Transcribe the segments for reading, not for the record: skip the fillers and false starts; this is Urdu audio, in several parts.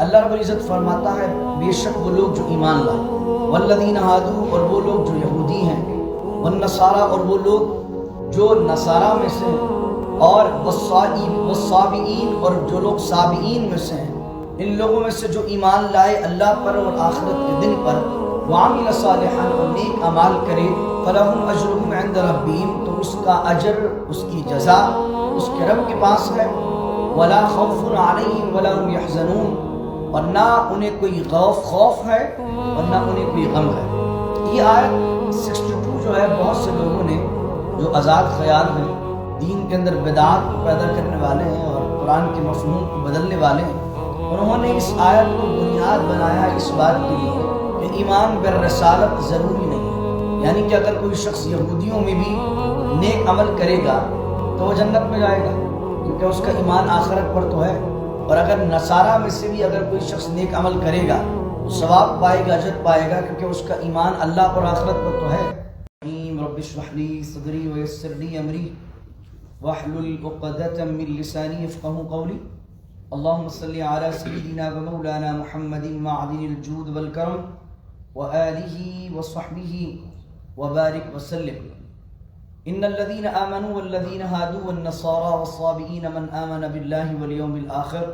اللہ رب العزت فرماتا ہے بے شک وہ لوگ جو ایمان لائے، والذین ہادو اور وہ لوگ جو یہودی ہیں، والنصارى اور وہ لوگ جو نصارہ میں سے ہیں، اور والصابئین اور جو لوگ صابئین میں سے ہیں، ان لوگوں میں سے جو ایمان لائے اللہ پر اور آخرت کے دن پر، وعمل صالحا اور نیک اعمال کرے، فلہم اجرہم عند ربہم تو اس کا اجر، اس کی جزا اس کے رب کے پاس ہے، ولا خوف علیہم ولا هم يحزنون اور نہ انہیں کوئی خوف ہے اور نہ انہیں کوئی غم ہے۔ یہ آیت 62 جو ہے بہت سے لوگوں نے جو آزاد خیال ہیں، دین کے اندر بدعات کو پیدا کرنے والے ہیں اور قرآن کے مفہوم کو بدلنے والے ہیں، انہوں نے اس آیت کو بنیاد بنایا اس بات کے لیے کہ ایمان بالرسالت ضروری نہیں ہے، یعنی کہ اگر کوئی شخص یہودیوں میں بھی نیک عمل کرے گا تو وہ جنت میں جائے گا کیونکہ اس کا ایمان آخرت پر تو ہے، اور اگر نصارہ میں سے بھی اگر کوئی شخص نیک عمل کرے گا تو ثواب پائے گا، اجر پائے گا، کیونکہ اس کا ایمان اللہ اور آخرت پر تو ہے۔ رب اشرح لی صدری ویسر لی امری واحلل عقدۃ من لسانی یفقهوا قولی اللهم صل علی سیدنا و مولانا محمد معدن الجود والکرم وآلہ وصحبہ وبارک وسلم۔ ان الذين آمنوا والذين هادوا والنصارى والصابئين من آمن بالله واليوم الآخر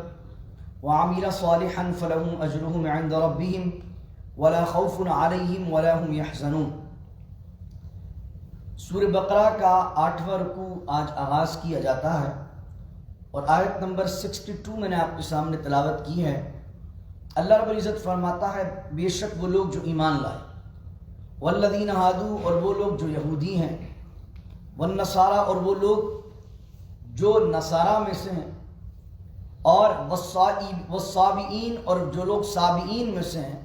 وعمل صالحا فلهم أجرهم عند ربهم ولا خوف عليهم ولا هم يحزنون۔ سورہ بقرہ کا 8واں رکوع آج آغاز کیا جاتا ہے اور آیت نمبر 62 میں نے آپ کے سامنے تلاوت کی ہے۔ اللہ رب العزت فرماتا ہے بے شک وہ لوگ جو ایمان لائے، والذین ہادو اور وہ لوگ جو یہودی ہیں، والنصارى اور وہ لوگ جو نصارہ میں سے ہیں، اور والصابئین اور جو لوگ صابئین میں سے ہیں،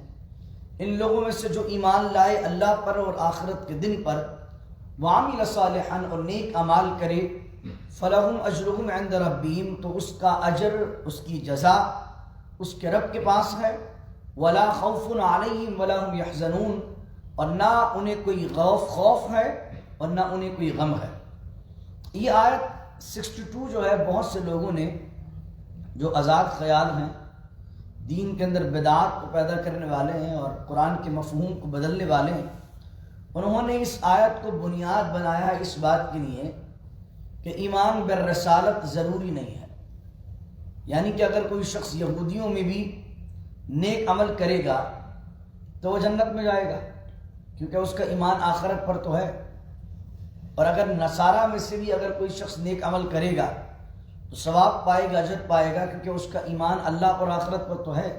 ان لوگوں میں سے جو ایمان لائے اللہ پر اور آخرت کے دن پر، وعمل صالحا اور نیک اعمال کرے، فلہم اجرہم عند ربہم تو اس کا اجر، اس کی جزا اس کے رب کے پاس ہے، ولا خوف علیہم ولا هم يحزنون اور نہ انہیں کوئی خوف ہے اور نہ انہیں کوئی غم ہے۔ یہ آیت 62 جو ہے بہت سے لوگوں نے جو آزاد خیال ہیں، دین کے اندر بدعات کو پیدا کرنے والے ہیں اور قرآن کے مفہوم کو بدلنے والے ہیں، انہوں نے اس آیت کو بنیاد بنایا اس بات کے لیے کہ ایمان بالرسالت ضروری نہیں ہے، یعنی کہ اگر کوئی شخص یہودیوں میں بھی نیک عمل کرے گا تو وہ جنت میں جائے گا کیونکہ اس کا ایمان آخرت پر تو ہے، اور اگر نصارہ میں سے بھی اگر کوئی شخص نیک عمل کرے گا تو ثواب پائے گا، اجر پائے گا، کیونکہ اس کا ایمان اللہ اور آخرت پر تو ہے۔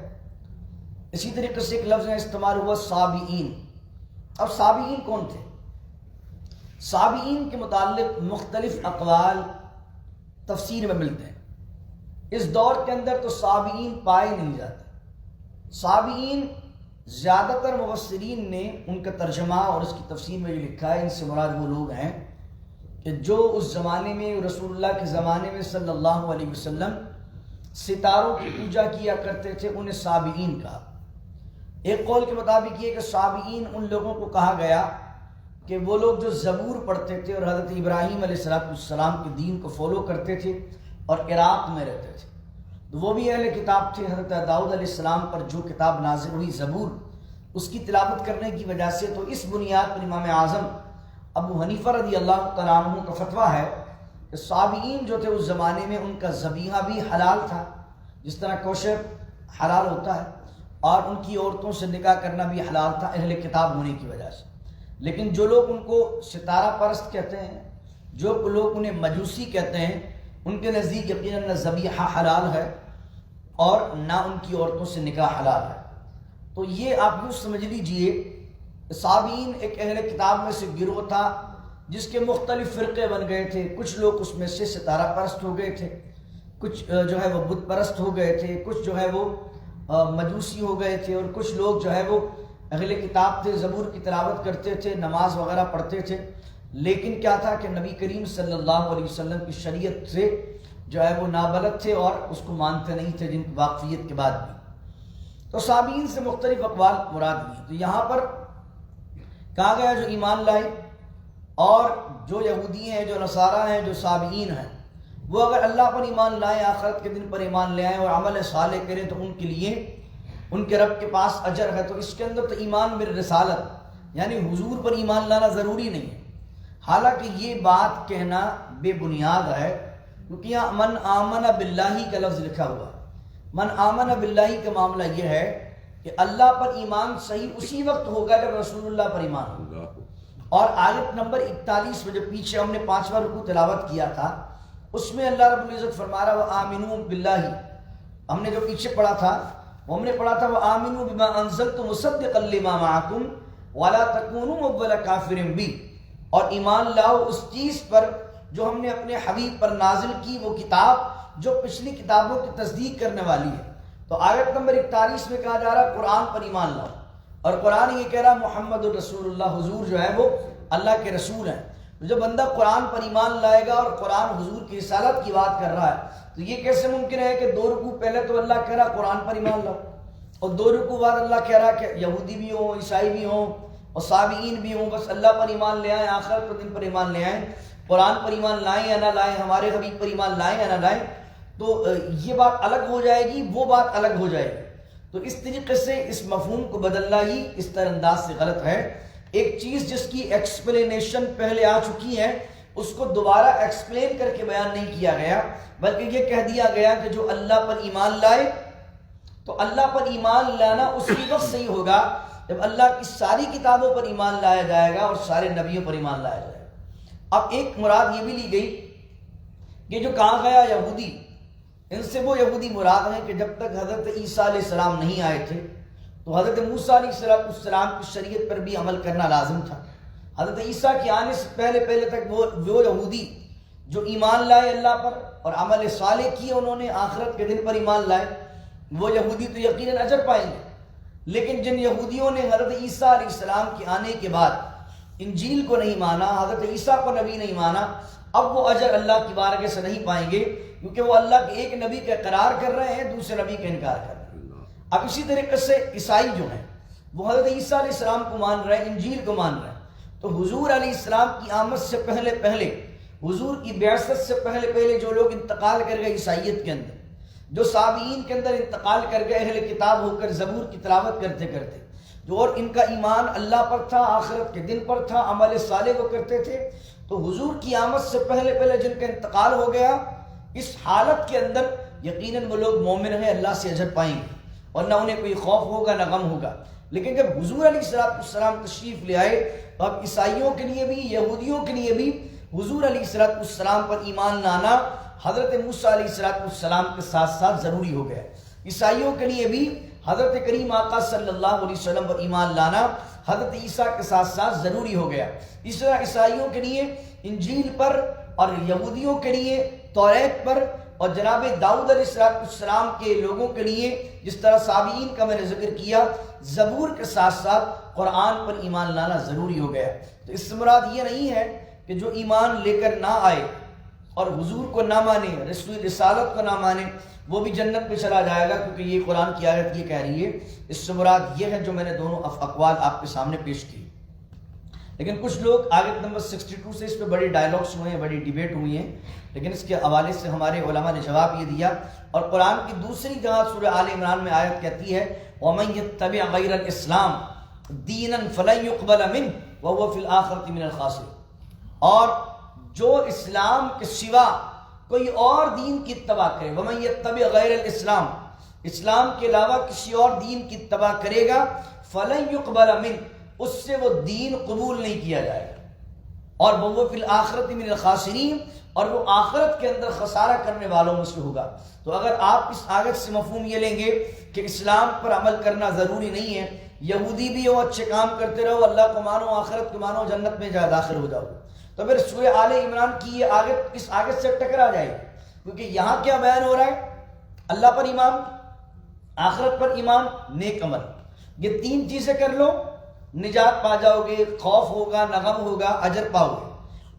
اسی طریقے سے ایک لفظ استعمال ہوا صابئین۔ اب صابئین کون تھے؟ صابئین کے متعلق مختلف اقوال تفسیر میں ملتے ہیں۔ اس دور کے اندر تو صابئین پائے نہیں جاتے۔ صابئین زیادہ تر مفسرین نے ان کا ترجمہ اور اس کی تفسیر میں یہ لکھا ہے، ان سے مراد وہ لوگ ہیں کہ جو اس زمانے میں رسول اللہ کے زمانے میں صلی اللہ علیہ وسلم ستاروں کی پوجا کیا کرتے تھے، انہیں صابئین کہا۔ ایک قول کے مطابق یہ کہ صابئین ان لوگوں کو کہا گیا کہ وہ لوگ جو زبور پڑھتے تھے اور حضرت ابراہیم علیہ السلام کے دین کو فالو کرتے تھے اور عراق میں رہتے تھے، تو وہ بھی اہل کتاب تھے۔ حضرت داؤد علیہ السلام پر جو کتاب نازل ہوئی زبور، اس کی تلاوت کرنے کی وجہ سے تو اس بنیاد پر امام اعظم ابو حنیفہ رضی اللہ تعالیٰ عنہ کا فتویٰ ہے کہ صابئین جو تھے اس زمانے میں ان کا ذبیحہ بھی حلال تھا، جس طرح کوشر حلال ہوتا ہے، اور ان کی عورتوں سے نکاح کرنا بھی حلال تھا اہل کتاب ہونے کی وجہ سے۔ لیکن جو لوگ ان کو ستارہ پرست کہتے ہیں، جو لوگ انہیں مجوسی کہتے ہیں، ان کے نزدیک یقیناً نہ ذبیحہ حلال ہے اور نہ ان کی عورتوں سے نکاح حلال ہے۔ تو یہ آپ یوں سمجھ لیجئے، صابئین ایک اہل کتاب میں سے گروہ تھا جس کے مختلف فرقے بن گئے تھے۔ کچھ لوگ اس میں سے ستارہ پرست ہو گئے تھے، کچھ جو ہے وہ بت پرست ہو گئے تھے، کچھ جو ہے وہ مجوسی ہو گئے تھے، اور کچھ لوگ جو ہے وہ اہل کتاب تھے، زبور کی تلاوت کرتے تھے، نماز وغیرہ پڑھتے تھے، لیکن کیا تھا کہ نبی کریم صلی اللہ علیہ وسلم کی شریعت سے جو ہے وہ نابلد تھے اور اس کو مانتے نہیں تھے، جن کی واقفیت کے بعد بھی۔ تو صابئین سے مختلف اقوال مراد ہوئی۔ تو یہاں پر کہا گیا جو ایمان لائے، اور جو یہودی ہیں، جو نصارہ ہیں، جو صابئین ہیں، وہ اگر اللہ پر ایمان لائیں، آخرت کے دن پر ایمان لے آئیں اور عمل صالح کریں تو ان کے لیے ان کے رب کے پاس اجر ہے۔ تو اس کے اندر تو ایمان بالرسالت یعنی حضور پر ایمان لانا ضروری نہیں ہے، حالانکہ یہ بات کہنا بے بنیاد ہے، کیونکہ یہاں من آمن باللہ کا لفظ لکھا ہوا ہے۔ من آمن باللہ کا معاملہ یہ ہے کہ اللہ پر ایمان صحیح اسی وقت ہوگا جب رسول اللہ پر ایمان ہوگا۔ اور آیت نمبر 41 میں جو پیچھے ہم نے 5واں رکوع تلاوت کیا تھا، اس میں اللہ رب العزت فرما رہا وآمنوا باللہ، ہم نے جو پیچھے پڑھا تھا وہ ہم نے پڑھا تھا وآمنوا بما انزلت مصدقا لما معکم ولا تکونوا اول کافر بی، اور ایمان لاؤ اس چیز پر جو ہم نے اپنے حبیب پر نازل کی، وہ کتاب جو پچھلی کتابوں کی تصدیق کرنے والی ہے۔ تو آیت نمبر 41 میں کہا جا رہا ہے قرآن پر ایمان لاؤ، اور قرآن یہ کہہ رہا محمد الرسول اللہ، حضور جو ہے وہ اللہ کے رسول ہیں۔ تو جب بندہ قرآن پر ایمان لائے گا اور قرآن حضور کی رسالت کی بات کر رہا ہے تو یہ کیسے ممکن ہے کہ 2 رکوع پہلے تو اللہ کہہ رہا قرآن پر ایمان لاؤ، اور 2 رکوع بعد اللہ کہہ رہا کہ یہودی بھی ہوں، عیسائی بھی ہوں اور صابئین بھی ہوں، بس اللہ پر ایمان لے آئیں، آخرت کے دن پر ایمان لے آئیں، قرآن پر ایمان لائیں یا نہ لائیں، ہمارے حبیب پر ایمان لائیں یا نہ لائیں، تو یہ بات الگ ہو جائے گی، وہ بات الگ ہو جائے گی۔ تو اس طریقے سے اس مفہوم کو بدلنا ہی اس طرح انداز سے غلط ہے۔ ایک چیز جس کی ایکسپلینیشن پہلے آ چکی ہے اس کو دوبارہ ایکسپلین کر کے بیان نہیں کیا گیا، بلکہ یہ کہہ دیا گیا کہ جو اللہ پر ایمان لائے تو اللہ پر ایمان لانا اسی وقت صحیح ہوگا جب اللہ کی ساری کتابوں پر ایمان لایا جائے گا اور سارے نبیوں پر ایمان لایا جائے گا۔ اب ایک مراد یہ بھی لی گئی کہ جو کہا گیا یہودی، ان سے وہ یہودی مراد ہیں کہ جب تک حضرت عیسیٰ علیہ السلام نہیں آئے تھے تو حضرت موسیٰ علیہ السلام کی شریعت پر بھی عمل کرنا لازم تھا۔ حضرت عیسیٰ کے آنے سے پہلے تک وہ یہودی جو ایمان لائے اللہ پر اور عمل صالح کیے، انہوں نے آخرت کے دن پر ایمان لائے، وہ یہودی تو یقیناً اجر پائیں گے۔ لیکن جن یہودیوں نے حضرت عیسیٰ علیہ السلام کے آنے کے بعد انجیل کو نہیں مانا، حضرت عیسیٰ کو نبی نہیں مانا، اب وہ اجر اللہ کی بارگاہ سے نہیں پائیں گے، کیونکہ وہ اللہ کے ایک نبی کا اقرار کر رہے ہیں، دوسرے نبی کا انکار کر رہے ہیں۔ اب اسی طریقے سے عیسائی جو ہیں وہ حضرت عیسیٰ علیہ السلام کو مان رہے ہیں، انجیل کو مان رہے ہیں، تو حضور علیہ السلام کی آمد سے پہلے حضور کی بعثت سے پہلے جو لوگ انتقال کر گئے عیسائیت کے اندر، جو صابئین کے اندر انتقال کر گئے اہل کتاب ہو کر زبور کی تلاوت کرتے جو اور ان کا ایمان اللہ پر تھا، آخرت کے دن پر تھا، عمل صالح وہ کرتے تھے، تو حضور کی آمد سے پہلے جن کا انتقال ہو گیا، اس حالت کے اندر یقیناً وہ لوگ مومن ہیں، اللہ سے اجر پائیں گے اور نہ انہیں کوئی خوف ہوگا نہ غم ہوگا۔ لیکن جب حضور علیہ السلام تشریف لے آئے تو اب عیسائیوں کے لیے بھی یہودیوں کے لیے بھی حضور علیہ السلام پر ایمان لانا حضرت موسیٰ علیہ السلام کے ساتھ ساتھ ضروری ہو گیا۔ عیسائیوں کے لیے بھی حضرت کریم آقا صلی اللہ علیہ وسلم پر ایمان لانا حضرت عیسیٰ کے ساتھ ساتھ ضروری ہو گیا۔ اس طرح عیسائیوں کے لیے انجیل پر اور یہودیوں کے لیے توریت پر اور جناب داؤد علیہ السلام کے لوگوں کے لیے جس طرح صابئین کا میں نے ذکر کیا، زبور کے ساتھ ساتھ قرآن پر ایمان لانا ضروری ہو گیا۔ تو اس سے مراد یہ نہیں ہے کہ جو ایمان لے کر نہ آئے اور حضور کو نہ مانے، رسالت کو نہ مانے، وہ بھی جنت میں چلا جائے گا، کیونکہ یہ قرآن کی آیت یہ کہہ رہی ہے۔ اس سے مراد یہ ہے جو میں نے دونوں اقوال آپ کے سامنے پیش کی۔ لیکن کچھ لوگ آیت نمبر 62 سے اس پہ بڑی ڈائلاگس ہوئے ہیں، بڑی ڈیبیٹ ہوئی ہیں، لیکن اس کے حوالے سے ہمارے علماء نے جواب یہ دیا، اور قرآن کی دوسری جگہ سورہ آل عمران میں آیت کہتی ہے وَمَن يَتَّبِعْ غَيْرَ الْإِسْلَامِ دِينًا فَلَن يُقْبَلَ مِنْهُ وَهُوَ فِي الْآخِرَةِ مِنَ الْخَاسِرِينَ، اور جو اسلام کے سوا کوئی اور دین کی اتباع کرے، وَمَن يَتَّبِعْ غَيْرَ الْإِسْلَامِ، اسلام کے علاوہ کسی اور دین کی اتباع کرے گا، فَلَن يُقْبَلَ مِنْهُ، اس سے وہ دین قبول نہیں کیا جائے گا، اور وَهُوَ فِي الْآخِرَةِ مِنَ الْخَاسِرِينَ، اور وہ آخرت کے اندر خسارہ کرنے والوں میں سے ہوگا۔ تو اگر آپ اس آیت سے مفہوم یہ لیں گے کہ اسلام پر عمل کرنا ضروری نہیں ہے، یہودی بھی ہو، اچھے کام کرتے رہو، اللہ کو مانو، آخرت کو مانو، جنت میں داخل ہو جاؤ، تو پھر سورہ آل عمران کی یہ آیت اس آیت سے ٹکرا جائے گی، کیونکہ یہاں کیا بیان ہو رہا ہے؟ اللہ پر ایمان، آخرت پر ایمان، نیک عمل، یہ تین چیزیں کر لو نجات پا جاؤ گے، خوف ہوگا نہ غم ہوگا، اجر پاؤ گے۔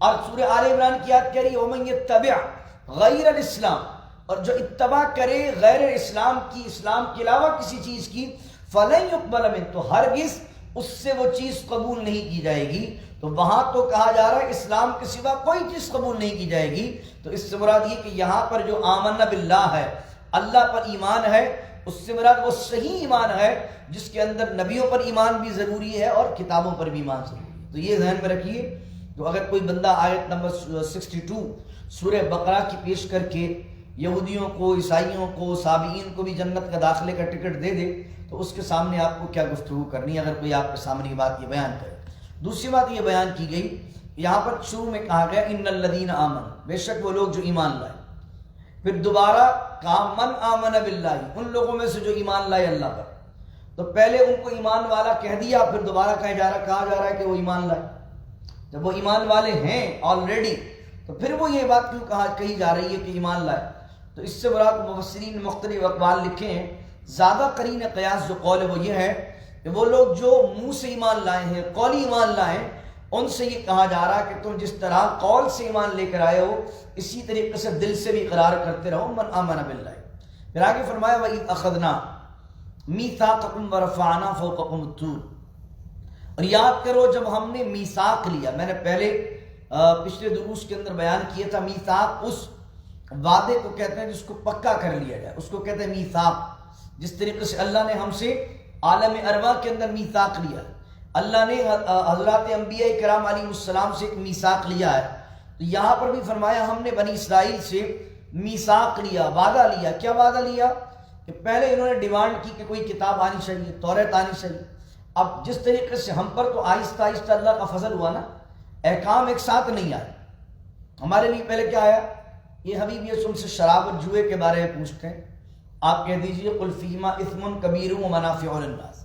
اور سورہ آل عمران کی آیت کہہ رہی ہے وَمَن يَتَّبِعْ غَيْرَ الْإِسْلَامِ، اور جو اتباع کرے غیر اسلام کی، اسلام کے علاوہ کسی چیز کی، فَلَن يُقْبَلَ مِنْهُ، تو ہرگز اس سے وہ چیز قبول نہیں کی جائے گی. تو وہاں تو کہا جا رہا ہے اسلام کے سوا کوئی چیز قبول نہیں کی جائے گی. تو اس سے مراد یہ کہ یہاں پر جو آمنا باللہ ہے، اللہ پر ایمان ہے، اس سے مراد وہ صحیح ایمان ہے جس کے اندر نبیوں پر ایمان بھی ضروری ہے اور کتابوں پر بھی ایمان ضروری ہے. تو یہ ذہن میں رکھیے. تو اگر کوئی بندہ آیت نمبر 62 سورہ بقرہ کی پیش کر کے یہودیوں کو، عیسائیوں کو، صابئین کو بھی جنت کا داخلے کا ٹکٹ دے دے تو اس کے سامنے آپ کو کیا گفتگو کرنی ہے اگر کوئی آپ کے سامنے یہ بات یہ بیان کرے. دوسری بات یہ بیان کی گئی، یہاں پر شروع میں کہا گیا ان الذین آمنوا، بے شک وہ لوگ جو ایمان لائے. پھر دوبارہ کہا من آمن باللہ، ان لوگوں میں سے جو ایمان لائے اللہ پر. تو پہلے ان کو ایمان والا کہہ دیا، پھر دوبارہ کہا جا رہا ہے کہ وہ ایمان لائے. جب وہ ایمان والے ہیں آلریڈی تو پھر وہ یہ بات کیوں کہی جا رہی ہے کہ ایمان لائے؟ تو اس سے مراد مفسرین نے مختلف اقوال لکھے ہیں. زیادہ قرین قیاس جو قول ہے وہ یہ ہے کہ وہ لوگ جو منہ سے ایمان لائے ہیں، قولی ایمان لائے ہیں، ان سے یہ کہا جا رہا ہے کہ تم جس طرح قول سے ایمان لے کر آئے ہو اسی طریقے سے دل سے بھی اقرار کرتے رہو. من آمن باللہ. پھر آگے فرمایا وَإِذْ أَخَذْنَا مِيثَاقَكُمْ وَرَفَعْنَا فَوْقَكُمُ الطُّورَ، اور یاد کرو جب ہم نے میثاق لیا. میں نے پہلے پچھلے دروس کے اندر بیان کیا تھا میثاق اس وعدے کو کہتے ہیں جس کو پکا کر لیا جائے، اس کو کہتے ہیں میثاق. جس طریقے سے اللہ نے ہم سے عالم ارواح کے اندر میثاق لیا، اللہ نے حضرات انبیاء کرام علیہ السلام سے ایک میثاق لیا ہے. تو یہاں پر بھی فرمایا ہم نے بنی اسرائیل سے میثاق لیا، وعدہ لیا. کیا وعدہ لیا؟ کہ پہلے انہوں نے ڈیمانڈ کی کہ کوئی کتاب آنی چاہیے، توریت آنی چاہیے. اب جس طریقے سے ہم پر تو آہستہ آہستہ اللہ کا فضل ہوا نا، احکام ایک ساتھ نہیں آئے. ہمارے لیے پہلے کیا آیا؟ یہ حبیب یہ تم سے شراب اور جوئے کے بارے میں پوچھتے ہیں، آپ کہہ دیجئے قل فیہما اثم کبیر ومنافع للناس،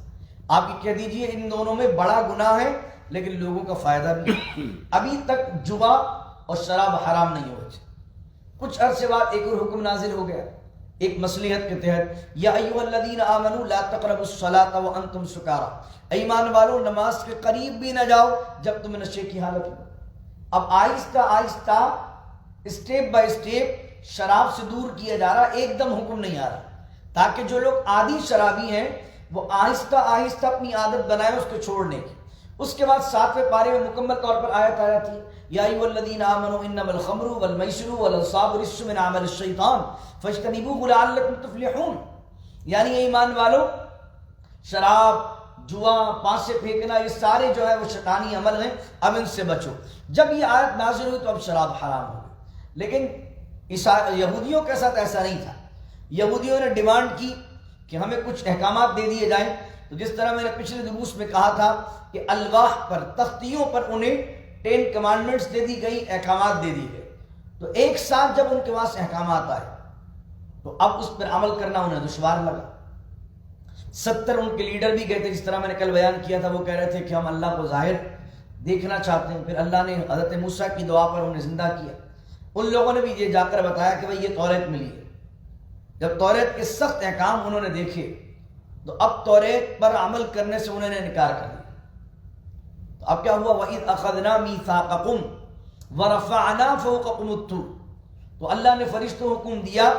آپ کہہ دیجئے ان دونوں میں بڑا گناہ ہے لیکن لوگوں کا فائدہ بھی ہے. ابھی تک جوا اور شراب حرام نہیں ہوا. کچھ عرصے بعد ایک اور حکم نازل ہو گیا ایک مصلحت کے تحت، یا ایھا الذین آمنوا لا تقربوا الصلاۃ وانتم سکارى، ایمان والو نماز کے قریب بھی نہ جاؤ جب تم نشے کی حالت میں. اب آہستہ آہستہ اسٹیپ بائی اسٹیپ شراب سے دور کیا جا رہا، ایک دم حکم نہیں آ رہا، تاکہ جو لوگ عادی شرابی ہیں وہ آہستہ آہستہ اپنی عادت بنائیں اس کو چھوڑنے کی. اس کے بعد 7ویں پارے میں مکمل طور پر آیت آیا تھی یا ایھا الذین آمنوا انما الخمر والمیسر والانصاب رجس من عمل الشیطان فاجتنبوه لعلکم تفلحون. یعنی ایمان والو شراب، جوا، پانسے پھینکنا، یہ سارے جو ہے وہ شیطانی عمل ہیں، اب ان سے بچو. جب یہ آیت نازل ہوئی تو اب شراب حرام ہو گئی. لیکن یہودیوں کے ساتھ ایسا نہیں تھا. یہودیوں نے ڈیمانڈ کی کہ ہمیں کچھ احکامات دے دیے جائیں. تو جس طرح میں نے پچھلے دروس میں کہا تھا کہ الواح پر، تختیوں پر انہیں 10 کمانڈمنٹس دے دی گئی، احکامات دے دی گئے. تو ایک ساتھ جب ان کے پاس احکامات آئے تو اب اس پر عمل کرنا انہیں دشوار لگا. 70 ان کے لیڈر بھی گئے تھے، جس طرح میں نے کل بیان کیا تھا. وہ کہہ رہے تھے کہ ہم اللہ کو ظاہر دیکھنا چاہتے ہیں. پھر اللہ نے حضرت موسیٰ کی دعا پر انہیں زندہ کیا. ان لوگوں نے بھی یہ جا کر بتایا کہ بھئی یہ توریت ملی ہے. جب توریت کے سخت احکام انہوں نے دیکھے تو اب توریت پر عمل کرنے سے انہوں نے انکار کر دیا. تو اب کیا ہوا؟ وَإِذْ أَخَذْنَا مِيثَاقَكُمْ وَرَفَعْنَا فَوْقَكُمُ الطُّورَ. تو اللہ نے فرشتوں کو حکم دیا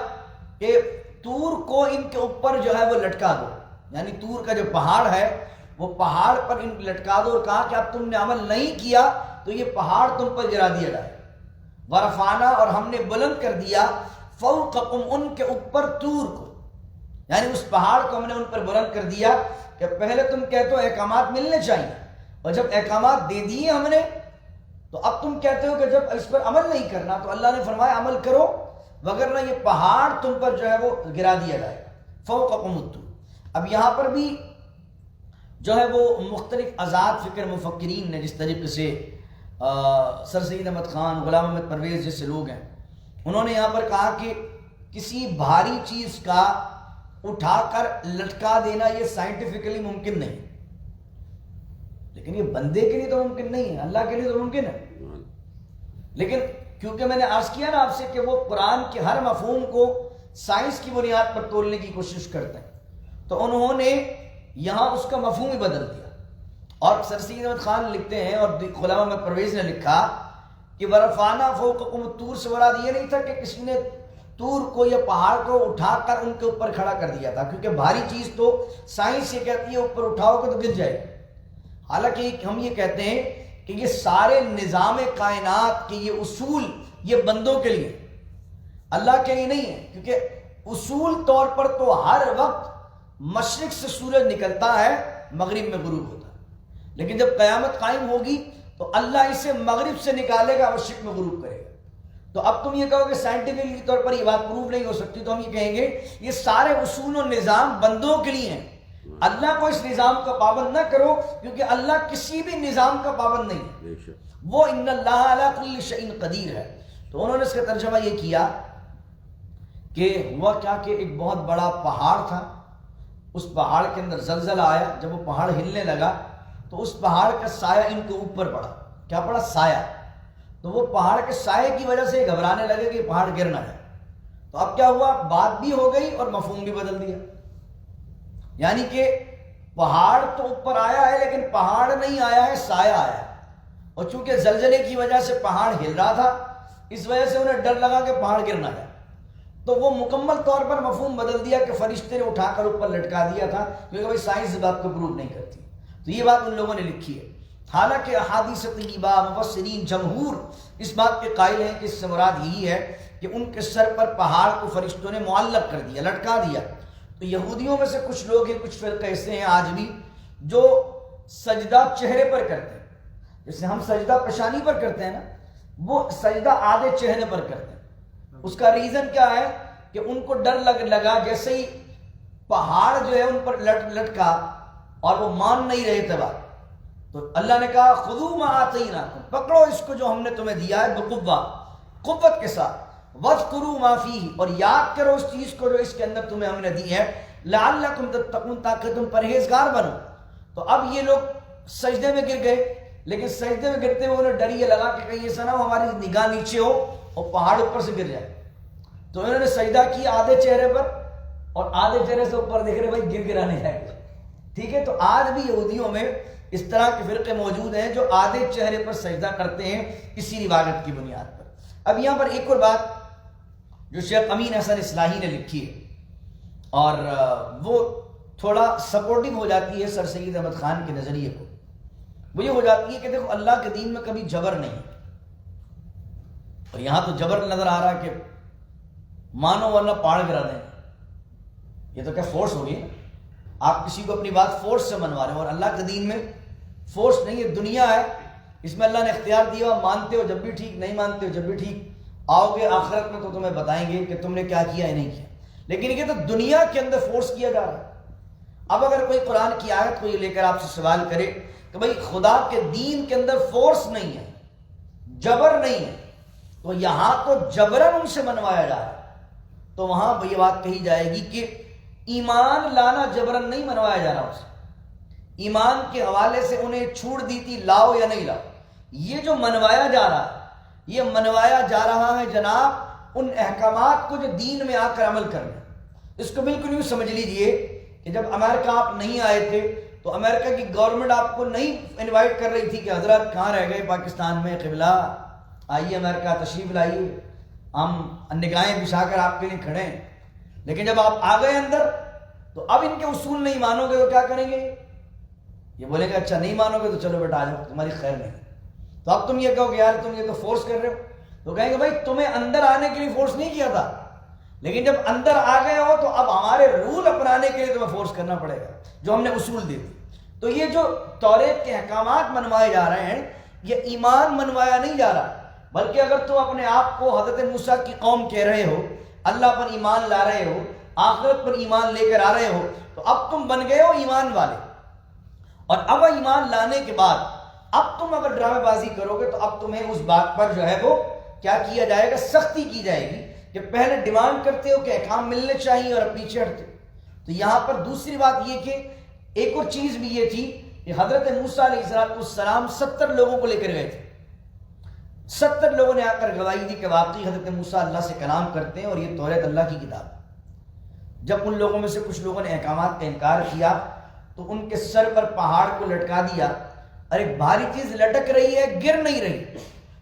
کہ طور کو ان کے اوپر جو ہے وہ لٹکا دو. یعنی طور کا جو پہاڑ ہے وہ پہاڑ پر ان لٹکا دو، اور کہا کہ اب تم نے عمل نہیں کیا تو یہ پہاڑ تم پر گرا دیا جائے. ورفعنا، اور ہم نے بلند کر دیا، فوقکم، ان کے اوپر طور کو، یعنی اس پہاڑ کو ہم نے ان پر بلند کر دیا. کہ پہلے تم کہتے ہو احکامات ملنے چاہیے، اور جب احکامات دے دیے ہم نے تو اب تم کہتے ہو کہ جب اس پر عمل نہیں کرنا. تو اللہ نے فرمایا عمل کرو وگرنہ یہ پہاڑ تم پر جو ہے وہ گرا دیا جائے گا. فوقکم الطور. اب یہاں پر بھی جو ہے وہ مختلف آزاد فکر مفکرین نے، جس طریقے سے سر سید احمد خان، غلام احمد پرویز جیسے لوگ ہیں، انہوں نے یہاں پر کہا کہ کسی بھاری چیز کا اٹھا کر لٹکا دینا یہ سائنٹیفکلی ممکن نہیں. لیکن یہ بندے کے لیے تو ممکن نہیں ہے، اللہ کے لیے تو ممکن ہے. لیکن کیونکہ میں نے عرض کیا نا آپ سے کہ وہ قرآن کے ہر مفہوم کو سائنس کی بنیاد پر تولنے کی کوشش کرتے ہیں، تو انہوں نے یہاں اس کا مفہوم ہی بدل دیا. اور سر سید احمد خان لکھتے ہیں اور غلام احمد پرویز نے لکھا کہ ورفعنا فوقکم الطور سے مراد یہ نہیں تھا کہ کسی نے طور کو یا پہاڑ کو اٹھا کر ان کے اوپر کھڑا کر دیا تھا، کیونکہ بھاری چیز تو سائنس یہ کہتی ہے اوپر اٹھاؤ گے تو گر جائے گی. حالانکہ ہم یہ کہتے ہیں کہ یہ سارے نظام کائنات کے یہ اصول یہ بندوں کے لیے، اللہ کے لیے نہیں ہے، کیونکہ اصول طور پر تو ہر وقت مشرق سے سورج نکلتا ہے، مغرب میں غروب ہوتا ہے، لیکن جب قیامت قائم ہوگی تو اللہ اسے مغرب سے نکالے گا، مشرق میں غروب کرے گا۔ تو اب تم یہ کہو کہ سائنٹیفکلی طور پر یہ بات پروف نہیں ہو سکتی، تو ہم یہ کہیں گے یہ سارے اصول و نظام بندوں کے لیے ہیں، اللہ کو اس نظام کا پابند نہ کرو، کیونکہ اللہ کسی بھی نظام کا پابند نہیں ہے، وہ ان اللہ علی کل شیء قدیر ہے۔ تو انہوں نے اس کا ترجمہ یہ کیا کہ ہوا کیا کہ ایک بہت بڑا پہاڑ تھا، اس پہاڑ کے اندر زلزلہ آیا، جب وہ پہاڑ ہلنے لگا تو اس پہاڑ کا سایہ ان کے اوپر پڑا۔ کیا پڑا؟ سایہ۔ تو وہ پہاڑ کے سائے کی وجہ سے گھبرانے لگے کہ پہاڑ گر نہ جائے۔ تو اب کیا ہوا؟ بات بھی ہو گئی اور مفہوم بھی بدل دیا، یعنی کہ پہاڑ تو اوپر آیا ہے لیکن پہاڑ نہیں آیا ہے، سایہ آیا ہے، اور چونکہ زلزلے کی وجہ سے پہاڑ ہل رہا تھا، اس وجہ سے انہیں ڈر لگا کہ پہاڑ گر نہ جائے، تو وہ مکمل طور پر مفہوم بدل دیا کہ فرشتے نے اٹھا کر اوپر لٹکا دیا تھا، کیونکہ بھائی سائنس اس بات کو پروو نہیں کرتی۔ تو یہ بات ان لوگوں نے لکھی ہے، حالانکہ احادیث طیبہ مفسرین جمہور اس بات کے قائل ہیں کہ اس سے مراد یہی ہے کہ ان کے سر پر پہاڑ کو فرشتوں نے معلق کر دیا، لٹکا دیا۔ تو یہودیوں میں سے کچھ لوگ ہیں، کچھ فرقے ایسے ہیں آج بھی جو سجدہ چہرے پر کرتے ہیں، جیسے ہم سجدہ پیشانی پر کرتے ہیں نا، وہ سجدہ آدھے چہرے پر کرتے ہیں۔ اس کا ریزن کیا ہے کہ ان کو ڈر لگا، جیسے ہی پہاڑ جو ہے ان پر لٹکا اور وہ مان نہیں رہے تھے بات، تو اللہ نے کہا خذوا ما آتیناکم، پکڑو اس کو جو ہم نے تمہیں دیا ہے بقوہ، قوت کے ساتھ، واذکروا ما فیہ، اور یاد کرو اس چیز کو جو اس کے اندر تمہیں ہم نے دی ہے، لعلکم تتقون، تاکہ تم پرہیزگار بنو۔ تو اب یہ لوگ سجدے میں گر گئے، لیکن سجدے میں گرتے ہوئے انہیں ڈر یہ لگا کہ کہیں ایسا نہ ہو ہماری نگاہ نیچے ہو اور پہاڑ اوپر سے گر جائے، تو انہوں نے سجدہ کیا آدھے چہرے پر اور آدھے چہرے سے اوپر دیکھ رہے بھائی گر گرانے جائے گا، ٹھیک ہے۔ تو آج بھی یہودیوں میں اس طرح کے فرقے موجود ہیں جو آدھے چہرے پر سجدہ کرتے ہیں اسی روایت کی بنیاد پر۔ اب یہاں پر ایک اور بات جو شیخ امین حسن اصلاحی نے لکھی ہے، اور وہ تھوڑا سپورٹنگ ہو جاتی ہے سر سید احمد خان کے نظریے کو، وہ یہ ہو جاتی ہے کہ دیکھو اللہ کے دین میں کبھی جبر نہیں ہے، اور یہاں تو جبر نظر آ رہا کہ مانو ورنہ پہاڑ گرا دیں، یہ تو کیا فورس ہوگی نا، آپ کسی کو اپنی بات فورس سے منوا رہے ہیں، اور اللہ کے دین میں فورس نہیں ہے، دنیا ہے، اس میں اللہ نے اختیار دیا، مانتے ہو جب بھی ٹھیک، نہیں مانتے ہو جب بھی ٹھیک، آؤ گے آخرت میں تو تمہیں بتائیں گے کہ تم نے کیا کیا ہے نہیں کیا، لیکن یہ تو دنیا کے اندر فورس کیا جا رہا ہے۔ اب اگر کوئی قرآن کی آیت کو یہ لے کر آپ سے سوال کرے کہ بھائی خدا کے دین کے اندر فورس نہیں ہے، جبر نہیں ہے، تو یہاں تو جبرن ان سے منوایا جا رہا ہے، تو وہاں یہ بات کہی جائے گی کہ ایمان لانا جبرن نہیں منوایا جا رہا اسے، ایمان کے حوالے سے انہیں چھوٹ دی تھی لاؤ یا نہیں لاؤ، یہ جو منوایا جا رہا ہے یہ منوایا جا رہا ہے جناب ان احکامات کو جو دین میں آ کر عمل کرنا۔ اس کو بالکل یوں سمجھ لیجئے کہ جب امریکہ آپ نہیں آئے تھے تو امریکہ کی گورنمنٹ آپ کو نہیں انوائٹ کر رہی تھی کہ حضرت کہاں رہ گئے پاکستان میں، قبلہ آئیے امریکہ تشریف لائیے، ہم نگاہیں بچھا کر آپ کے لیے کھڑے ہیں، لیکن جب آپ آ گئے اندر تو اب ان کے اصول نہیں مانو گے تو کیا کریں گے؟ یہ بولیں گے اچھا نہیں مانو گے تو چلو بیٹا آ جاؤ، تمہاری خیر نہیں۔ تو اب تم یہ کہو کہ یار تم یہ تو فورس کر رہے ہو، تو کہیں گے بھائی تمہیں اندر آنے کے لیے فورس نہیں کیا تھا، لیکن جب اندر آ گئے ہو تو اب ہمارے رول اپنانے کے لیے تمہیں فورس کرنا پڑے گا جو ہم نے اصول دے دی۔ تو یہ جو توریت کے احکامات منوائے جا رہے ہیں یہ ایمان منوایا نہیں جا رہا، بلکہ اگر تم اپنے آپ کو حضرت موسیٰ کی قوم کہہ رہے ہو، اللہ پر ایمان لا رہے ہو، آخرت پر ایمان لے کر آ رہے ہو، تو اب تم بن گئے ہو ایمان والے، اور اب ایمان لانے کے بعد اب تم اگر ڈرامے بازی کرو گے تو اب تمہیں اس بات پر جو ہے وہ کیا کیا جائے گا، سختی کی جائے گی کہ پہلے ڈیمانڈ کرتے ہو کہ احکام ملنے چاہیے اور اب پیچھے ہٹتے۔ تو یہاں پر دوسری بات یہ کہ ایک اور چیز بھی یہ تھی کہ حضرت موسیٰ علیہ السلام 70 لوگوں کو لے کر گئے تھے، 70 لوگوں نے آ کر گواہی دی کہ واقعی حضرت موسیٰ اللہ سے کلام کرتے ہیں اور یہ توریت اللہ کی کتاب ہے۔ جب ان لوگوں میں سے کچھ لوگوں نے احکامات کا انکار کیا تو ان کے سر پر پہاڑ کو لٹکا دیا، اور ایک بھاری چیز لٹک رہی ہے گر نہیں رہی،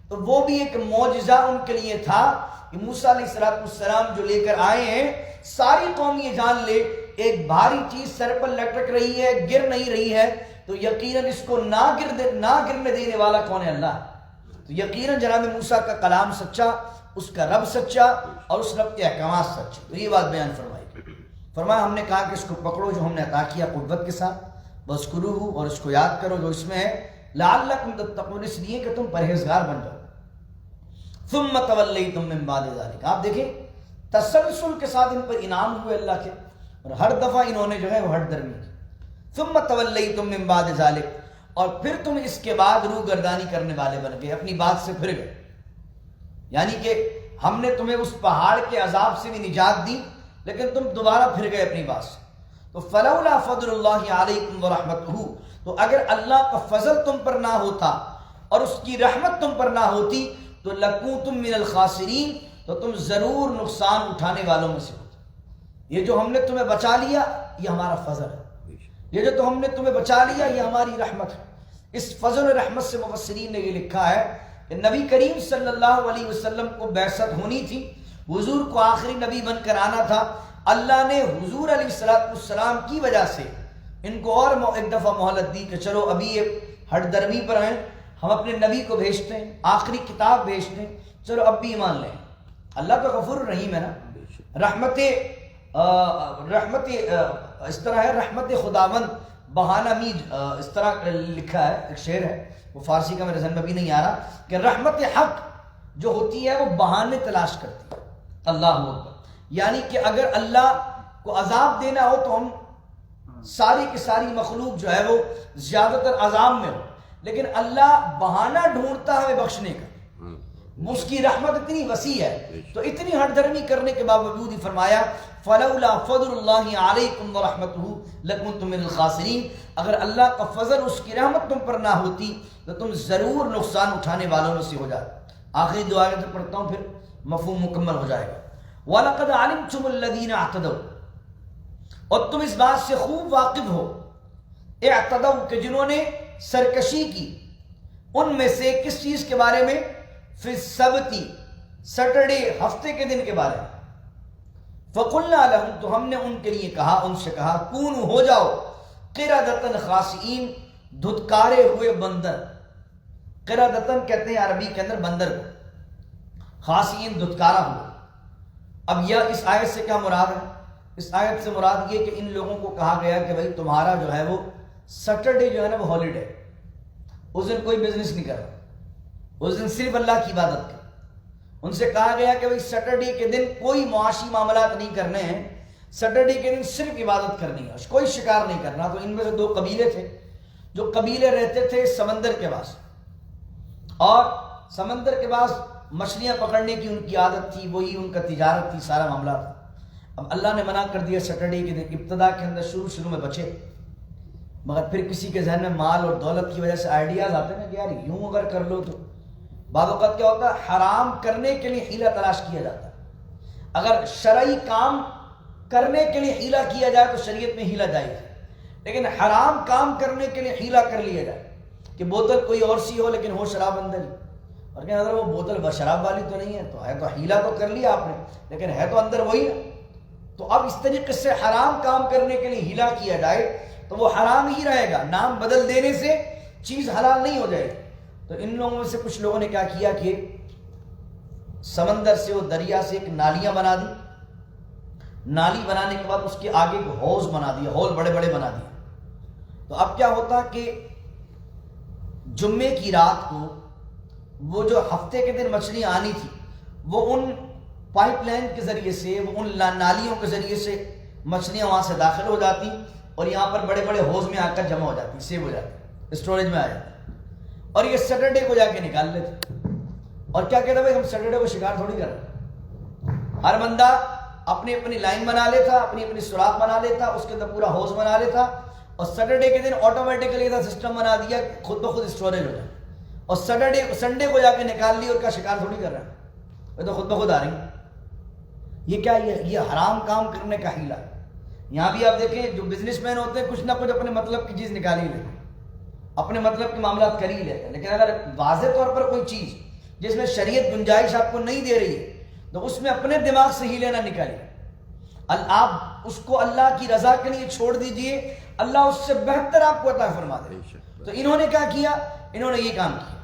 تو وہ بھی ایک معجزہ ان کے لیے تھا کہ موسیٰ علیہ السلام جو لے کر آئے ہیں ساری قوم یہ جان لے ایک بھاری چیز سر پر لٹک رہی ہے، گر نہیں رہی ہے، تو یقیناً اس کو نہ گرنے دینے والا کون ہے؟ اللہ۔ تو یقیناً جناب موسیٰ کا کلام سچا، اس کا رب سچا، اور اس رب کے احکامات سچے۔ تو یہ بات بیان فرمائی۔ فرمایا ہم نے کہا کہ اس کو پکڑو جو ہم نے عطا کیا قوت کے ساتھ، وَاذْكُرُوهُ، اور اس کو یاد کرو جو اس میں ہے، لَعَلَّكُمْ تَتَّقُونَ، اس لیے کہ تم پرہیزگار بن جاؤ۔ ثُمَّ تَوَلَّيْتُم مِّن بَعْدِ ذَلِكَ، آپ دیکھیں تسلسل کے ساتھ ان پر انعام ہوئے اللہ کے، اور ہر دفعہ انہوں نے جو ہے وہ ہٹ درمی کی۔ ثُمَّ تَوَلَّيْتُم مِّن بَعْدِ ذَلِكَ، اور پھر تم اس کے بعد روح گردانی کرنے والے بن گئے، اپنی بات سے پھر گئے۔ یعنی کہ ہم نے تمہیں اس پہاڑ کے عذاب سے بھی نجات دی، لیکن تم دوبارہ پھر گئے اپنی بات سے۔ تو فلولا فضل اللہ علیکم ورحمتہ، تو اگر اللہ کا فضل تم پر نہ ہوتا اور اس کی رحمت تم پر نہ ہوتی تو لکنتم من الخاسرین، تو تم ضرور نقصان اٹھانے والوں میں سے ہوتے۔ یہ جو ہم نے تمہیں بچا لیا یہ ہمارا فضل ہے، یہ جو ہم نے تمہیں بچا لیا یہ ہماری رحمت ہے۔ اس فضل و رحمت سے مفسرین نے یہ لکھا ہے کہ نبی کریم صلی اللہ علیہ وسلم کو بعثت ہونی تھی، حضور کو آخری نبی بن کر آنا تھا، اللہ نے حضور علیہ السلام کی وجہ سے ان کو اور ایک دفعہ مہلت دی کہ چلو ابھی یہ ہٹ درمی پر ہیں، ہم اپنے نبی کو بھیجتے ہیں، آخری کتاب بھیجتے ہیں، چلو اب بھی ایمان لیں۔ اللہ تو غفور الرحیم ہے نا، رحمت اس طرح ہے، رحمت خداوند بہانہ مید، اس طرح لکھا ہے، ایک شعر ہے، وہ فارسی کا میرے ذہن میں بھی نہیں آ رہا، کہ رحمت حق جو ہوتی ہے وہ بہانے تلاش کرتی ہے۔ اللہ اکبر، یعنی کہ اگر اللہ کو عذاب دینا ہو تو ہم ساری کی ساری مخلوق جو ہے وہ زیادہ تر عذاب میں ہو، لیکن اللہ بہانہ ڈھونڈتا ہے بخشنے کا، اس کی رحمت اتنی وسیع ہے۔ تو اتنی ہٹ درمی کرنے کے باوجود ہی فرمایا فلولا فضل اللہ علیکم ورحمتہ لکنتم من الخاسرین، اگر اللہ کا فضل اس کی رحمت تم پر نہ ہوتی تو تم ضرور نقصان اٹھانے والوں میں سے ہو جاتے۔ آخری دعا میں پڑھتا ہوں پھر مفہوم مکمل ہو جائے گا۔ وَلَقَدْ عَلِمْتُمُ الَّذِينَ اعْتَدَوْا، اور تم اس بات سے خوب واقف ہو، اعتدوا کہ جنہوں نے سرکشی کی، ان میں سے کس چیز کے بارے میں؟ فی السبت، سیٹرڈے، ہفتے کے دن کے بارے میں۔ فَقُلْنَا لَهُمْ، تو ہم نے ان کے لیے کہا، ان سے کہا، کونوا، ہو جاؤ، قردۃ خاسئین، دھتکارے ہوئے بندر۔ قردۃ کہتے ہیں عربی کے اندر بندر کو، خاسئین دھتکارا ہوا۔ اب یہ اس آیت سے کیا مراد ہے؟ اس آیت سے مراد یہ کہ ان لوگوں کو کہا گیا کہ بھائی تمہارا جو ہے وہ سیٹرڈے جو ہے نا وہ ہالیڈے، اس دن کوئی بزنس نہیں کرنا، اس دن صرف اللہ کی عبادت کر۔ ان سے کہا گیا کہ بھائی سیٹرڈے کے دن کوئی معاشی معاملات نہیں کرنے ہیں، سیٹرڈے کے دن صرف عبادت کرنی ہے، کوئی شکار نہیں کرنا۔ تو ان میں سے دو قبیلے تھے، جو قبیلے رہتے تھے سمندر کے پاس، اور سمندر کے پاس مچھلیاں پکڑنے کی ان کی عادت تھی، وہی ان کا تجارت تھی، سارا معاملہ تھا۔ اب اللہ نے منع کر دیا سیٹرڈے کے دن، ابتدا کے اندر شروع میں بچے، مگر پھر کسی کے ذہن میں مال اور دولت کی وجہ سے آئیڈیاز آتے ہیں کہ یار یوں اگر کر لو تو بعض اوقات کیا ہوتا ہے، حرام کرنے کے لیے حیلہ تلاش کیا جاتا ہے۔ اگر شرعی کام کرنے کے لیے حیلہ کیا جائے تو شریعت میں حیلہ جائز ہے، لیکن حرام کام کرنے کے لیے حیلہ کر لیا جائے کہ بوتل کوئی اور سی ہو لیکن ہو شراب اندر ہی، اور کہ اگر وہ بوتل شراب والی تو نہیں ہے، تو ہے تو حیلہ تو کر لیا آپ نے، لیکن ہے تو اندر وہی ہے۔ تو اب اس طریقے سے حرام کام کرنے کے لیے حیلہ کیا جائے تو وہ حرام ہی رہے گا، نام بدل دینے سے چیز حلال نہیں ہو جائے گی۔ تو ان لوگوں میں سے کچھ لوگوں نے کیا کیا کہ سمندر سے وہ دریا سے ایک نالیاں بنا دی، نالی بنانے کے بعد اس کے آگے کو حوض بنا دیا، ہول بڑے بڑے بنا دیے۔ تو اب کیا ہوتا کہ جمعے کی رات کو وہ جو ہفتے کے دن مچھلیاں آنی تھی وہ ان پائپ لائن کے ذریعے سے، وہ ان نالیوں کے ذریعے سے مچھلیاں وہاں سے داخل ہو جاتی اور یہاں پر بڑے بڑے حوض میں آ کر جمع ہو جاتی، سیو ہو جاتی، اسٹوریج میں آ جاتی، اور یہ سیٹرڈے کو جا کے نکال لیتے۔ اور کیا کہتا بھائی ہم سیٹرڈے کو شکار تھوڑی کر رہے، ہر بندہ اپنی اپنی لائن بنا لیتا، اپنی اپنی سوراخ بنا لیتا، اس کے اندر پورا حوض بنا لیتا، اور سیٹرڈے کے دن آٹومیٹکلی ایسا سسٹم بنا دیا کہ خود بخود اسٹوریج ہو جائے، اور سنڈے کو جا کے نکال لی، اور کیا شکار تھوڑی کر رہا ہے، وہ تو خود بخود آ رہی ہے۔ یہ کیا، یہ حرام کام کرنے کا حیلہ۔ یہاں بھی آپ دیکھیں جو بزنس مین ہوتے ہیں کچھ نہ کچھ اپنے مطلب کی چیز نکال ہی لیتے ہیں، اپنے مطلب کے معاملات کر ہی لیتے ہیں، لیکن اگر واضح طور پر کوئی چیز جس میں شریعت گنجائش آپ کو نہیں دے رہی ہے تو اس میں اپنے دماغ سے ہی لینا نکالیے۔ آپ اس کو اللہ کی رضا کے لیے چھوڑ دیجئے، اللہ اس سے بہتر آپ کو عطا فرما دے۔ تو انہوں نے کیا کیا؟ انہوں نے یہ کام کیا،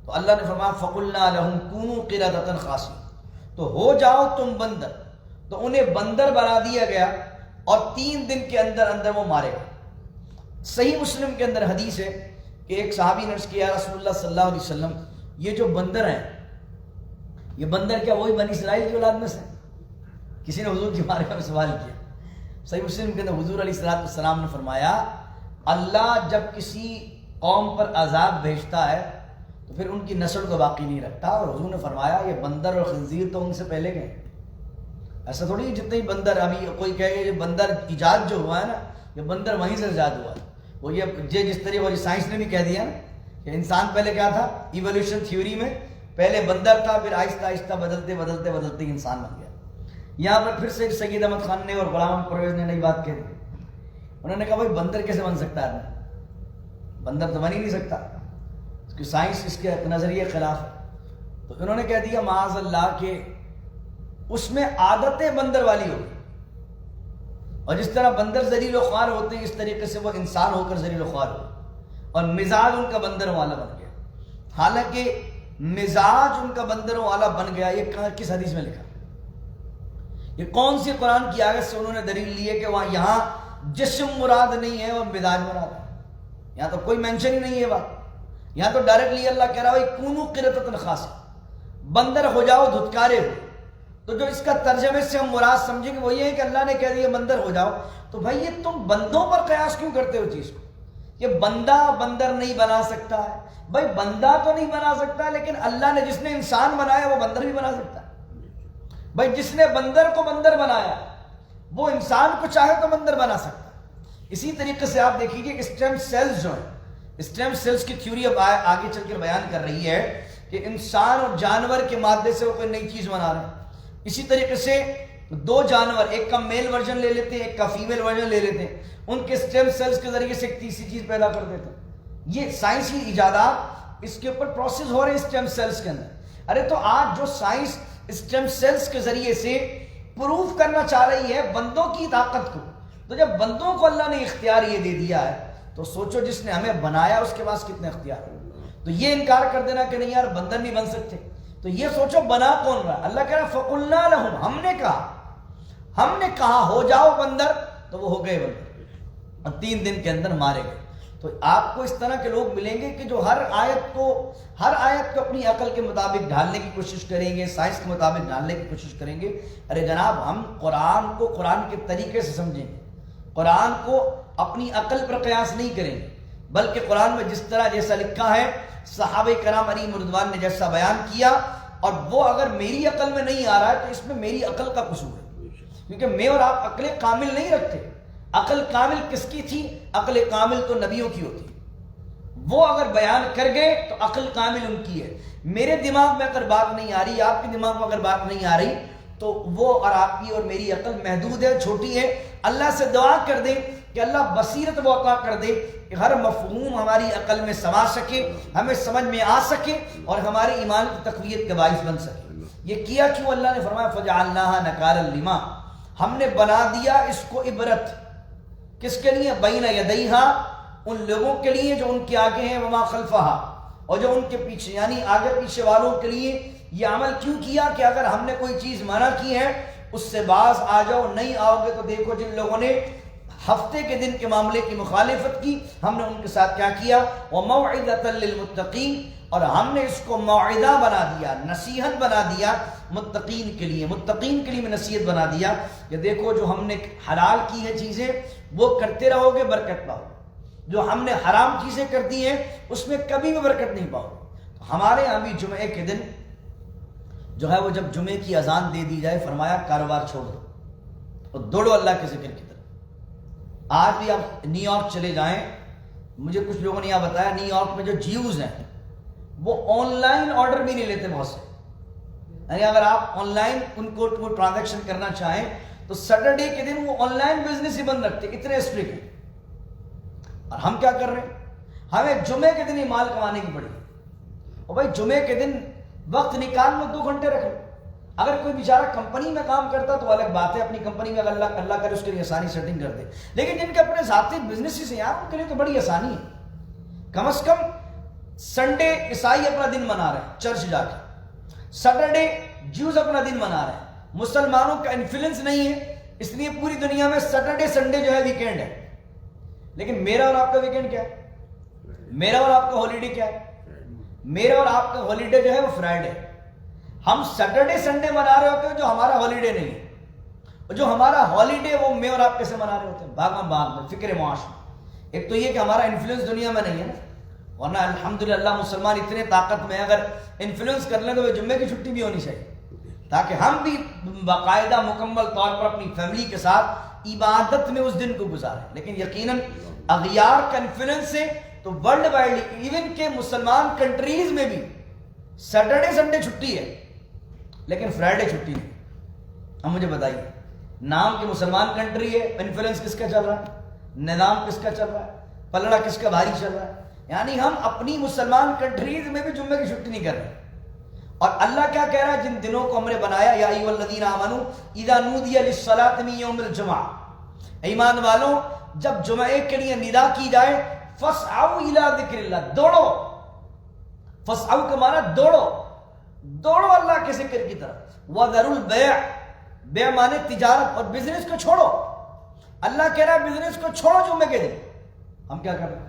تو اللہ نے فرمایا فَقُلْنَا لَهُمْ كُونُوا قِرَدَةً خَاسِئِينَ، تو ہو جاؤ تم بندر۔ تو انہیں بندر بنا دیا گیا اور 3 دن کے اندر اندر وہ مارے گئے۔ صحیح مسلم کے اندر حدیث ہے کہ ایک صحابی نے عرض کیا رسول اللہ صلی اللہ علیہ وسلم، یہ جو بندر ہیں، یہ بندر کیا وہی بنی اسرائیل کی اولاد میں سے؟ کسی نے حضور کے بارے میں سوال کیا۔ صحیح مسلم کے اندر حضور علیہ السلام نے فرمایا اللہ جب کسی قوم پر عذاب بھیجتا ہے تو پھر ان کی نسل کو باقی نہیں رکھتا، اور حضور نے فرمایا یہ بندر اور خنزیر تو ان سے پہلے گئے۔ ایسا تھوڑی ہے جتنے بندر، ابھی کوئی کہے گا یہ بندر ایجاد جو ہوا ہے نا، یہ بندر وہیں سے ایجاد ہوا ہے۔ وہ یہ جس طریقے اور سائنس نے بھی کہہ دیا نا کہ انسان پہلے کیا تھا، ایولیوشن تھیوری میں پہلے بندر تھا، پھر آہستہ آہستہ بدلتے بدلتے بدلتے انسان بن گیا۔ یہاں پر پھر سے سید احمد خان نے اور غلام پرویز نے نئی بات کہہ دی، انہوں نے کہا بھائی بندر کیسے بن سکتا ہے؟ بندر تو بن ہی نہیں سکتا، اس کی سائنس اس کے نظریے خلاف ہے۔ تو انہوں نے کہہ دیا معاذ اللہ کہ اس میں عادتیں بندر والی ہوگی، اور جس طرح بندر ذلیل و خوار ہوتے ہیں اس طریقے سے وہ انسان ہو کر ذلیل و خوار ہو، اور مزاج ان کا بندروں والا بن گیا۔ حالانکہ مزاج ان کا بندروں والا بن گیا، یہ کس حدیث میں لکھا؟ یہ کون سی قرآن کی آیت سے انہوں نے دلیل لی ہے کہ وہاں یہاں جسم مراد نہیں ہے اور مزاج مراد ہے؟ یہاں تو کوئی مینشن ہی نہیں ہے بات، یہاں تو ڈائریکٹلی اللہ کہہ رہا ہے کونوا قردۃ خاسئین، بندر ہو جاؤ دھتکارے ہو۔ تو جو اس کا ترجمے سے ہم مراد سمجھیں گے وہ یہ ہے کہ اللہ نے کہہ دیا بندر ہو جاؤ، تو بھائی یہ تم بندوں پر قیاس کیوں کرتے ہو چیز کو؟ یہ بندہ بندر نہیں بنا سکتا ہے، بھائی بندہ تو نہیں بنا سکتا، لیکن اللہ نے جس نے انسان بنایا وہ بندر بھی بنا سکتا ہے۔ بھائی جس نے بندر کو بندر بنایا وہ انسان کو چاہے تو بندر بنا سکتا ہے۔ اسی طریقے سے آپ دیکھیے کہ اسٹیم سیلز جو ہیں، اسٹیم سیلز کی تھیوری اب آگے چل کر بیان کر رہی ہے کہ انسان اور جانور کے مادے سے وہ کوئی نئی چیز بنا رہے ہیں۔ اسی طریقے سے 2 جانور، ایک کا میل ورژن لے لیتے ہیں، ایک کا فیمیل ورژن لے لیتے ہیں، ان کے اسٹیم سیلز کے ذریعے سے ایک تیسری چیز پیدا کر دیتے ہیں۔ یہ سائنسی ایجادات اس کے اوپر پروسیس ہو رہے ہیں اسٹیم سیلز کے اندر۔ ارے تو آج جو سائنس اسٹیم سیلز کے ذریعے سے پروف کرنا چاہ رہی ہے بندوں کی طاقت کو، تو جب بندوں کو اللہ نے اختیار یہ دے دیا ہے تو سوچو جس نے ہمیں بنایا اس کے پاس کتنے اختیار ہیں۔ تو یہ انکار کر دینا کہ نہیں یار بندر نہیں بن سکتے، تو یہ سوچو بنا کون رہا؟ اللہ کہہ رہا فَقُلْنَا لَهُمْ، ہم نے کہا ہو جاؤ بندر، تو وہ ہو گئے بندر، اور 3 دن کے اندر مارے گئے۔ تو آپ کو اس طرح کے لوگ ملیں گے کہ جو ہر آیت کو اپنی عقل کے مطابق ڈھالنے کی کوشش کریں گے، سائنس کے مطابق ڈھالنے کی کوشش کریں گے۔ ارے جناب ہم قرآن کو قرآن کے طریقے سے سمجھیں گے، قرآن کو اپنی عقل پر قیاس نہیں کریں گے، بلکہ قرآن میں جس طرح جیسا لکھا ہے، صحابہ کرام علیہم رضوان نے جیسا بیان کیا، اور وہ اگر میری عقل میں نہیں آ رہا ہے تو اس میں میری عقل کا قصور ہے، کیونکہ میں اور آپ عقل کامل نہیں رکھتے۔ عقل کامل کس کی تھی؟ عقل کامل تو نبیوں کی ہوتی، وہ اگر بیان کر گئے تو عقل کامل ان کی ہے۔ میرے دماغ میں اگر بات نہیں آ رہی، آپ کے دماغ میں اگر بات نہیں آ رہی، تو وہ اور آپ کی اور میری عقل محدود ہے، چھوٹی ہے۔ اللہ سے دعا کر دیں کہ اللہ بصیرت وہ عطا کر دے کہ ہر مفہوم ہماری عقل میں سما سکے، ہمیں سمجھ میں آ سکے، اور ہمارے ایمان کی تقویت کا باعث بن سکے۔ یہ کیا کیوں؟ اللہ نے فرمایا فَجَعَلْنَاهَا نَكَالًا لِمَا، ہم نے بنا دیا اس کو عبرت، کس کے لیے؟ بین یدیہا، ان لوگوں کے لیے جو ان کے آگے ہیں، وما خلفہا، اور جو ان کے پیچھے، یعنی آگے پیچھے والوں کے لیے یہ عمل کیوں کیا کہ اگر ہم نے کوئی چیز منع کی ہے اس سے باز آ جاؤ، نہیں آؤ گے تو دیکھو جن لوگوں نے ہفتے کے دن کے معاملے کی مخالفت کی، ہم نے ان کے ساتھ کیا کیا؟ وَمَوْعِظَةً لِّلْمُتَّقِينَ، اور ہم نے اس کو موعظہ بنا دیا، نصیحت بنا دیا متقین کے لیے، متقین کے لیے میں نصیحت بنا دیا کہ دیکھو جو ہم نے حلال کی ہے چیزیں وہ کرتے رہو گے برکت پاؤ، جو ہم نے حرام چیزیں کر دی ہیں اس میں کبھی بھی برکت نہیں پاؤ۔ ہمارے یہاں بھی جمعے کے دن جو ہے وہ جب جمعے کی اذان دے دی جائے فرمایا کاروبار چھوڑ دو اور دوڑو اللہ کے ذکر کی طرف۔ آج بھی آپ نیو یارک چلے جائیں، مجھے کچھ لوگوں نے یہاں بتایا نیو یارک میں جو جیوز ہیں وہ آن لائن آرڈر بھی نہیں لیتے بہت سے، یعنی اگر آپ آن لائن ان کو ٹرانزیکشن کرنا چاہیں تو سیٹرڈے کے دن وہ آن لائن بزنس ہی بند رکھتے، اتنے اسٹرکٹ ہیں۔ اور ہم کیا کر رہے ہیں؟ ہمیں جمعے کے دن ہی مال کمانے کی پڑی، اور بھائی جمعے کے دن وقت نکال لو، 2 گھنٹے رکھ لو، اگر کوئی بیچارہ کمپنی میں کام کرتا تو الگ بات ہے, اپنی کمپنی میں اللہ کرے اس کے لیے آسانی سیٹنگ کر دے, لیکن جن کے اپنے ذاتی بزنس ہیں یار, ان کے لیے تو بڑی آسانی ہے. کم از کم سنڈے عیسائی اپنا دن منا رہے ہیں چرچ جا کے, سیٹرڈے جیوز اپنا دن منا رہے ہیں. مسلمانوں کا انفلوئنس نہیں ہے, اس لیے پوری دنیا میں سیٹرڈے سنڈے جو ہے ویکینڈ ہے. لیکن میرا اور آپ کا ویکینڈ کیا ہے؟ میرا اور آپ کا ہالیڈے کیا ہے؟ میرا اور آپ کا ہالیڈے جو ہے وہ فرائیڈے. ہم سیٹرڈے سنڈے منا رہے ہوتے ہیں جو ہمارا ہالیڈے نہیں ہے, اور جو ہمارا ہالیڈے وہ میں اور آپ کیسے منا رہے ہوتے ہیں؟ بھاگم بھاگ میں, فکر معاش میں. ایک تو یہ کہ ہمارا انفلوئنس دنیا میں نہیں ہے نا, ورنہ الحمدللہ مسلمان اتنے طاقت میں اگر انفلوئنس کر لیں تو وہ جمعے کی چھٹی بھی ہونی چاہیے, تاکہ ہم بھی باقاعدہ مکمل طور پر اپنی فیملی کے ساتھ عبادت میں اس دن کو گزاریں. لیکن یقیناً اغیار کا انفلوئنس ہے تو ورلڈ وائڈ ایون کے مسلمان کنٹریز میں بھی سیٹرڈے سنڈے چھٹی ہے لیکن فرائیڈے چھٹی نہیں. اب مجھے بتائیے, نام کی مسلمان کنٹری ہے, انفلوئنس کس کا چل رہا ہے, نظام کس کا چل رہا ہے, پلڑا کس کا بھاری چل رہا ہے؟ یعنی ہم اپنی مسلمان کنٹریز میں بھی جمعے کی چھٹی نہیں کر رہے. اور اللہ کیا کہہ رہا ہے؟ جن دنوں کو ہم نے بنایا, یا ایھا الذین آمنوا اذا نودی للصلاۃ من یوم الجمعہ, ایمان والوں جب جمعے کے لیے ندا کی جائے, فاسعوا الی ذکر اللہ, دوڑو. فاسعوا کا معنی دوڑو, دوڑو اللہ کے ذکر کی طرف. وذروا البیع, بیع معنی تجارت, اور بزنس کو چھوڑو. اللہ کہہ رہا ہے بزنس کو چھوڑو جمعے کے دن. ہم کیا کر رہے ہیں؟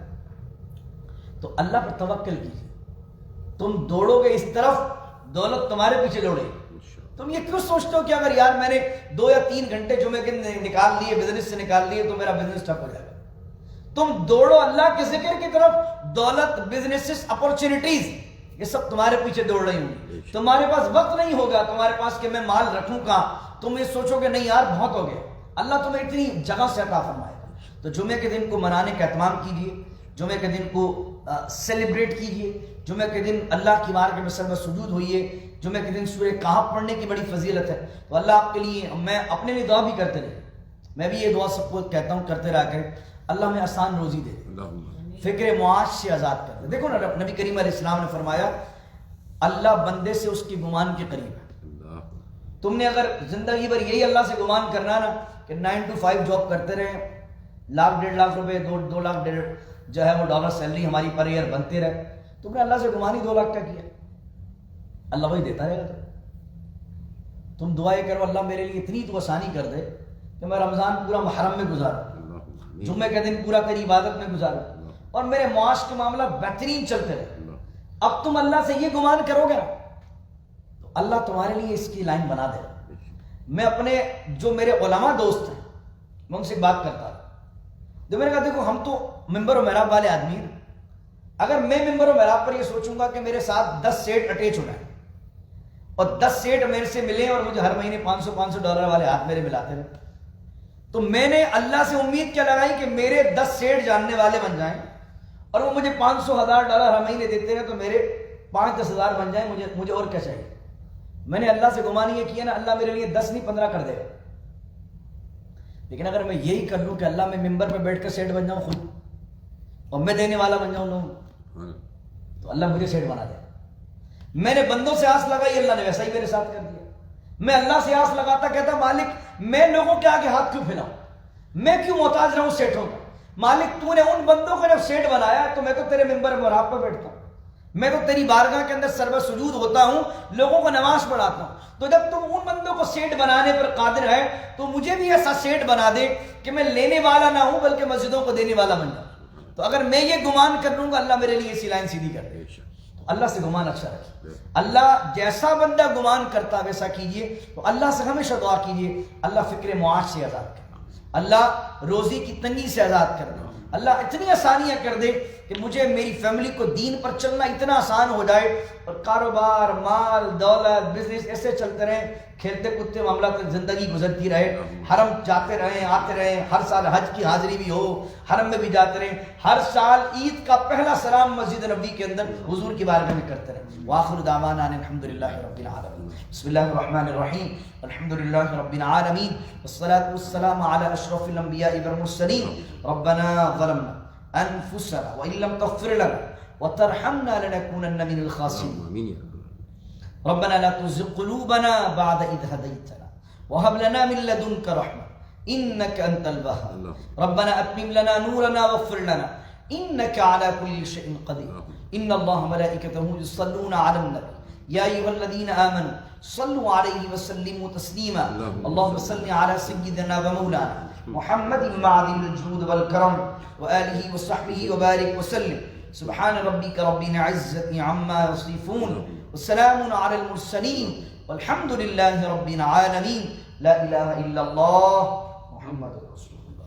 تو اللہ پر توکل کیجیے. تم دوڑو گے اس طرف, دولت تمہارے پیچھے دوڑے. تم یہ کیوں سوچتے ہو کہ اگر یار میں نے 2 یا 3 گھنٹے جمعے کے نکال لیے, بزنس سے نکال لیے, تو میرا بزنس ٹھپ ہو جائے گا؟ تم دوڑو اللہ کے ذکر کی طرف. دولت, بزنس, اپورچونٹیز, یہ سب تمہارے پیچھے دوڑ رہی ہوں. تمہارے پاس وقت نہیں ہوگا تمہارے پاس کہ میں مال رکھوں کہاں. تم یہ سوچو کہ نہیں یار بہت ہو گیا. اللہ تمہیں اتنی جگہ سے عطا فرمائے گا. تو جمعے کے دن کو منانے کا اہتمام کیجیے, جمعے کے دن کو سیلیبریٹ کیجیے. جمعے کے دن اللہ کی بارگاہ میں سجدہ سجود ہوئیے. جمعے کے دن سورہ کہف پڑھنے کی بڑی فضیلت ہے. تو اللہ آپ کے لیے, میں اپنے لیے دعا بھی کرتے رہے, میں بھی یہ دعا سب کو کہتا ہوں کرتے رہا کریں, اللہ میں آسان روزی دے دے, فکر معاش سے آزاد کر دے. دیکھو نا, نبی کریم علیہ السلام نے فرمایا اللہ بندے سے اس کی گمان کے قریب ہے. تم نے اگر زندگی بھر یہی اللہ سے گمان کرنا نا کہ 9 to 5 جاب کرتے رہے, لاکھ 1.5 لاکھ روپے, 2 لاکھ جو ہے وہ ڈالر سیلری ہماری پر ایئر بنتے رہے, تم نے اللہ سے گمان ہی 2 لاکھ کا کیا. اللہ وہی دیتا رہے گا. تم دعائیں کرو اللہ میرے لیے اتنی تو آسانی کر دے کہ میں رمضان پورا محرم میں گزاروں, جمعے کا دن پورا تیری عبادت میں گزاروں, اور میرے معاش کے معاملہ بہترین چلتے رہے. اب تم اللہ سے یہ گمان کرو گے تو اللہ تمہارے لیے اس کی لائن بنا دے گا. میں اپنے جو میرے علماء دوست ہیں میں ان سے بات کرتا ہوں, جو میں نے کہا دیکھو ہم تو ممبر و محراب والے آدمی ہیں, اگر میں ممبر و محراب پر یہ سوچوں گا کہ میرے ساتھ 10 سیٹ اٹیچ ہو جائیں اور 10 سیٹ میرے سے ملیں اور مجھے ہر مہینے $500 والے ہاتھ میرے ملاتے رہے, تو میں نے اللہ سے امید کیا لگائی کہ میرے 10 سیٹ جاننے والے بن جائیں اور وہ مجھے $500,000 ہر مہینے دیتے رہے, تو میرے 5-10 ہزار بن جائیں. مجھے اور کیا چاہیے؟ میں نے اللہ سے گمان یہ کیا نا اللہ میرے لیے 10 نہیں 15 کر دے گا. لیکن اگر میں یہی کر لوں کہ اللہ میں ممبر پہ بیٹھ کر سیٹ بن جاؤں خود اور میں دینے والا بن جاؤں لوگوں, تو اللہ مجھے سیٹ بنا دے. میں نے بندوں سے آس لگائی, اللہ نے ویسا ہی میرے ساتھ کر دیا. میں اللہ سے آس لگاتا, کہتا مالک میں لوگوں کے آگے ہاتھ کیوں پھیلاؤں, میں کیوں محتاج رہوں سیٹوں کا. مالک تو نے ان بندوں کو جب سیٹ بنایا تو میں تو تیرے ممبر محراب پہ بیٹھتا ہوں, میں تو تیری بارگاہ کے اندر سربہ سجود ہوتا ہوں, لوگوں کو نماز پڑھاتا ہوں. تو جب تم ان بندوں کو سیٹ بنانے پر قادر ہے تو مجھے بھی ایسا سیٹ بنا دے کہ میں لینے والا نہ ہوں بلکہ مسجدوں کو دینے والا بن جاؤں. تو اگر میں یہ گمان کر لوں گا اللہ میرے لیے اسی لائن سیدھی کر دے. اللہ سے گمان اچھا رکھیے. اللہ جیسا بندہ گمان کرتا ویسا کیجئے. تو اللہ سے ہمیشہ دعا کیجئے اللہ فکر معاش سے آزاد کر, اللہ روزی کی تنگی سے آزاد کر دے, اللہ اتنی آسانیاں کر دے کہ مجھے میری فیملی کو دین پر چلنا اتنا آسان ہو جائے اور کاروبار, مال, دولت, بزنس ایسے چلتے رہیں, کھیلتے کودتے معاملات میں زندگی گزرتی رہے, حرم جاتے رہیں آتے رہیں, ہر سال حج کی حاضری بھی ہو, حرم میں بھی جاتے رہیں, ہر سال عید کا پہلا سلام مسجد نبوی کے اندر حضور کی بارگاہ میں کرتے رہیں. وآخر دعوانا ان الحمدللہ رب العالمین. بسم اللہ الرحمن الرحیم. الحمدللہ رب العالمین والصلاة والسلام علی اشرف الانبیاء والمرسلین. ربنا ظلمنا انفسنا وان لم تغفر لنا وترحمنا لنكونن من الخاسرين. ربنا لا تزغ قلوبنا بعد إذ هديتنا وهب لنا من لدنك رحمة إنك أنت الوهاب ربنا أتمم لنا نورنا واغفر لنا إنك على كل شيء قدير إن الله ملائكته يصلون على النبي يا أيها الذين آمنوا صلوا عليه وسلموا تسليما اللهم صل على سيدنا ومولانا محمد معظم الجود والكرم وآله وصحبه وبارك وسلم سبحان ربك رب العزة عما يصفون والسلام على المرسلين والحمد لله رب العالمين لا إله إلا الله محمد رسول الله